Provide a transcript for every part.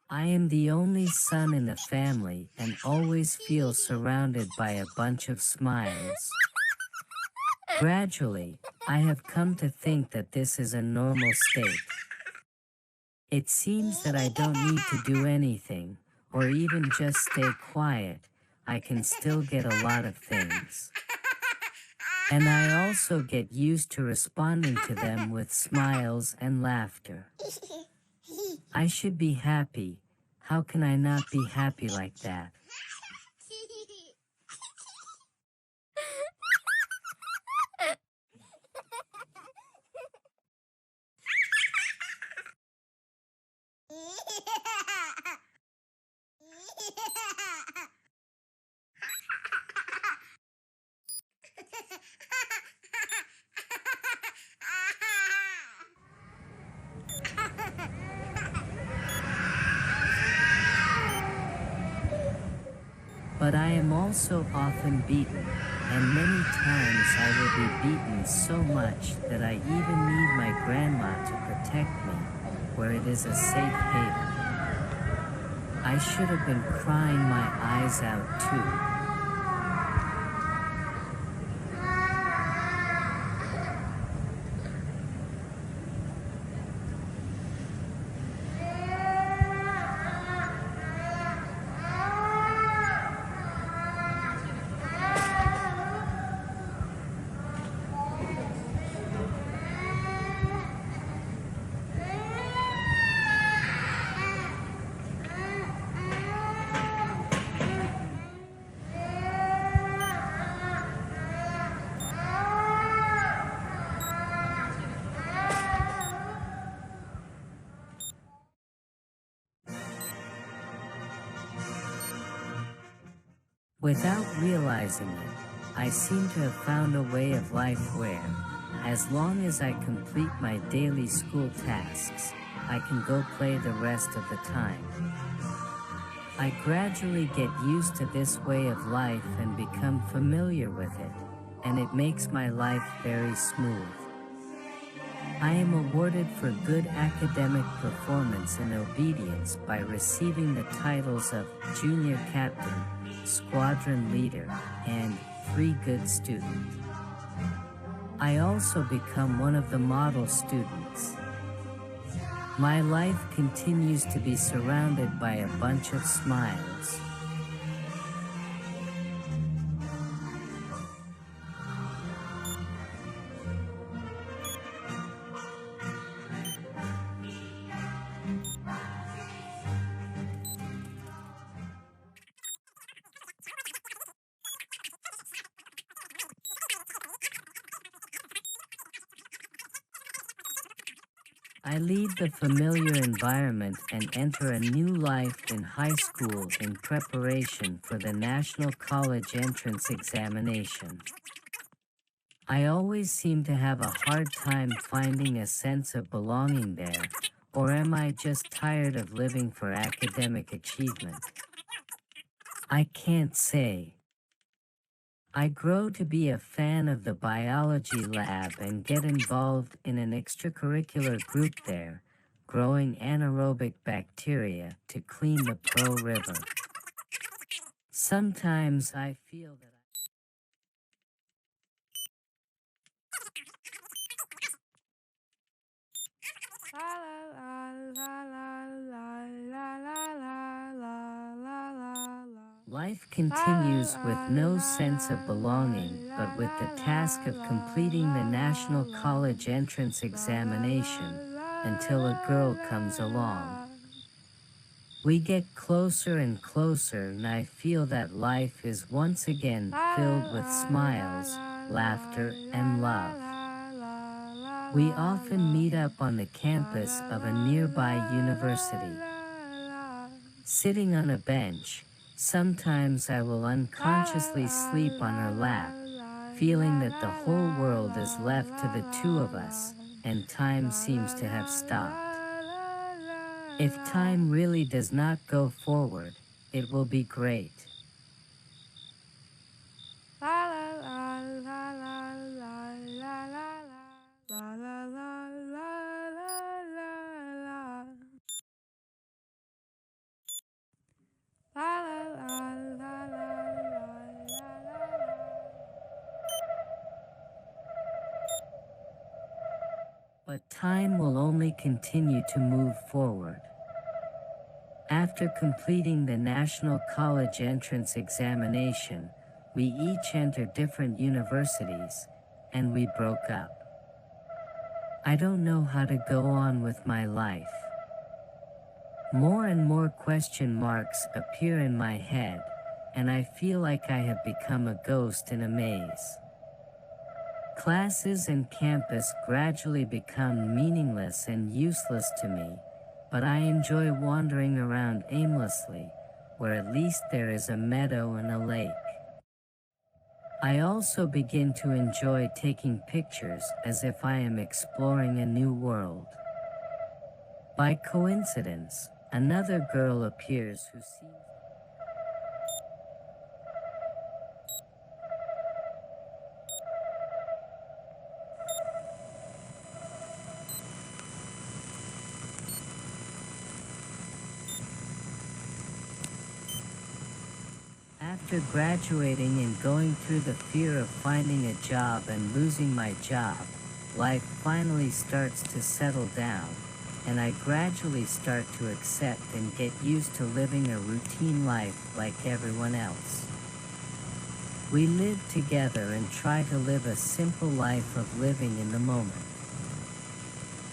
I am the only son in the family and always feel surrounded by a bunch of smiles. Gradually, I have come to think that this is a normal state. It seems that I don't need to do anything, or even just stay quiet. I can still get a lot of things. And I also get used to responding to them with smiles and laughter. I should be happy. How can I not be happy like that? But I am also often beaten, and many times I will be beaten so much that I even need my grandma to protect me, where it is a safe haven. I should have been crying my eyes out too. Without realizing it, I seem to have found a way of life where, as long as I complete my daily school tasks, I can go play the rest of the time. I gradually get used to this way of life and become familiar with it, and it makes my life very smooth. I am awarded for good academic performance and obedience by receiving the titles of Junior Captain, Squadron Leader, and Free Good Student. I also become one of the model students. My life continues to be surrounded by a bunch of smiles. I leave the familiar environment and enter a new life in high school in preparation for the National College Entrance Examination. I always seem to have a hard time finding a sense of belonging there, or am I just tired of living for academic achievement? I can't say. I grow to be a fan of the biology lab and get involved in an extracurricular group there, growing anaerobic bacteria to clean the Pearl River. Sometimes I feel that life continues with no sense of belonging, but with the task of completing the National College Entrance Examination until a girl comes along. We get closer and closer, and I feel that life is once again filled with smiles, laughter, and love. We often meet up on the campus of a nearby university. Sitting on a bench, sometimes I will unconsciously sleep on her lap, feeling that the whole world is left to the two of us, and time seems to have stopped. If time really does not go forward, it will be great. But time will only continue to move forward. After completing the National College Entrance Examination, we each entered different universities, and we broke up. I don't know how to go on with my life. More and more question marks appear in my head, and I feel like I have become a ghost in a maze. Classes and campus gradually become meaningless and useless to me, but I enjoy wandering around aimlessly, where at least there is a meadow and a lake. I also begin to enjoy taking pictures as if I am exploring a new world. By coincidence, another girl appears who seems... After graduating and going through the fear of finding a job and losing my job, life finally starts to settle down, and I gradually start to accept and get used to living a routine life like everyone else. We live together and try to live a simple life of living in the moment.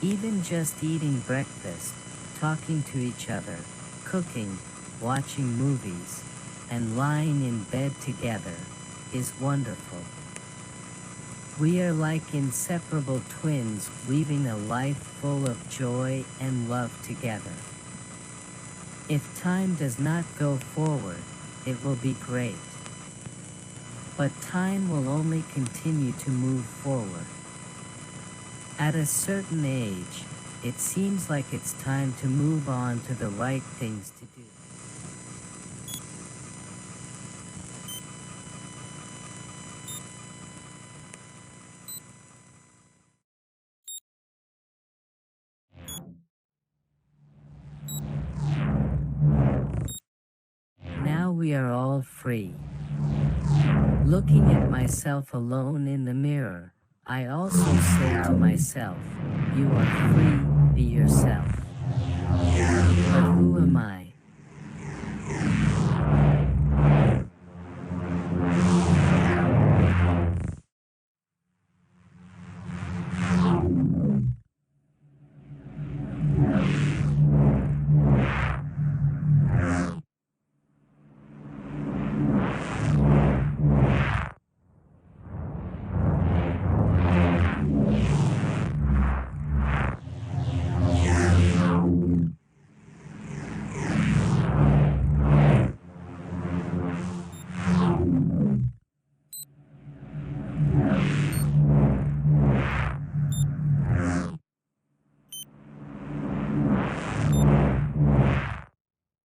Even just eating breakfast, talking to each other, cooking, watching movies, and lying in bed together is wonderful. We are like inseparable twins weaving a life full of joy and love together. If time does not go forward, it will be great. But time will only continue to move forward. At a certain age, it seems like it's time to move on to the right things to do. Now we are all free. Looking at myself alone in the mirror, I also say to myself, you are free, be yourself. But who am I?